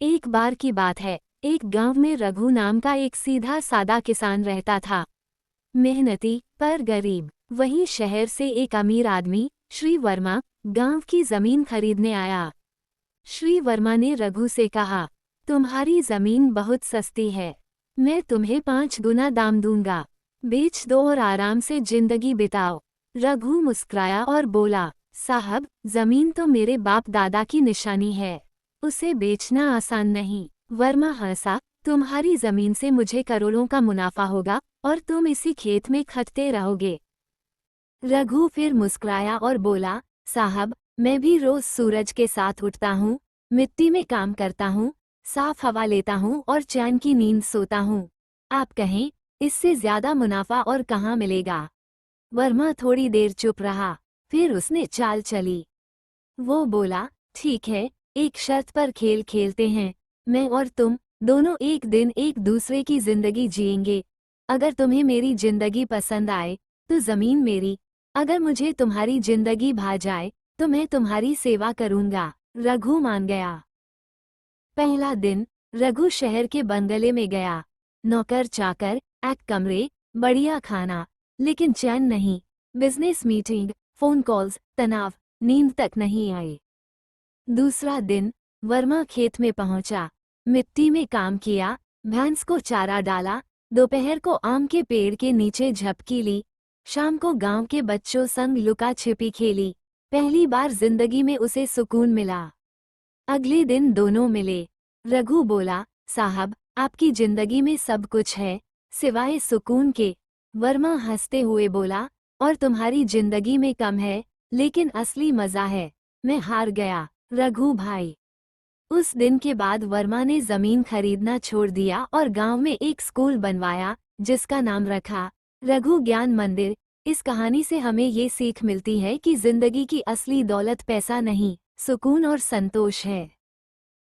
एक बार की बात है, एक गांव में रघु नाम का एक सीधा सादा किसान रहता था। मेहनती पर गरीब। वहीं शहर से एक अमीर आदमी, श्री वर्मा, गांव की जमीन खरीदने आया। श्री वर्मा ने रघु से कहा, तुम्हारी जमीन बहुत सस्ती है, मैं तुम्हें 5 गुना दाम दूंगा, बेच दो और आराम से जिंदगी बिताओ। रघु मुस्कुराया और बोला, साहब, जमीन तो मेरे बाप दादा की निशानी है, उसे बेचना आसान नहीं। वर्मा हंसा, तुम्हारी जमीन से मुझे करोड़ों का मुनाफा होगा और तुम इसी खेत में खटते रहोगे। रघु फिर मुस्कुराया और बोला, साहब, मैं भी रोज सूरज के साथ उठता हूँ, मिट्टी में काम करता हूँ, साफ हवा लेता हूँ और चैन की नींद सोता हूँ। आप कहें, इससे ज्यादा मुनाफा और कहाँ मिलेगा? वर्मा थोड़ी देर चुप रहा, फिर उसने चाल चली। वो बोला, ठीक है, एक शर्त पर खेल खेलते हैं। मैं और तुम दोनों एक दिन एक दूसरे की जिंदगी जिएंगे। अगर तुम्हें मेरी जिंदगी पसंद आए तो जमीन मेरी, अगर मुझे तुम्हारी जिंदगी भा जाए तो मैं तुम्हारी सेवा करूंगा। रघु मान गया। पहला दिन, रघु शहर के बंगले में गया। नौकर चाकर, एक कमरे, बढ़िया खाना, लेकिन चैन नहीं। बिजनेस मीटिंग, फोन कॉल्स, तनाव, नींद तक नहीं आई। दूसरा दिन, वर्मा खेत में पहुंचा, मिट्टी में काम किया, भैंस को चारा डाला, दोपहर को आम के पेड़ के नीचे झपकी ली, शाम को गांव के बच्चों संग लुका छिपी खेली। पहली बार जिंदगी में उसे सुकून मिला। अगले दिन दोनों मिले। रघु बोला, साहब, आपकी जिंदगी में सब कुछ है, सिवाय सुकून के। वर्मा हंसते हुए बोला, और तुम्हारी जिंदगी में कम है, लेकिन असली मजा है। मैं हार गया, रघु भाई। उस दिन के बाद वर्मा ने जमीन खरीदना छोड़ दिया और गांव में एक स्कूल बनवाया, जिसका नाम रखा रघु ज्ञान मंदिर। इस कहानी से हमें ये सीख मिलती है कि जिंदगी की असली दौलत पैसा नहीं, सुकून और संतोष है।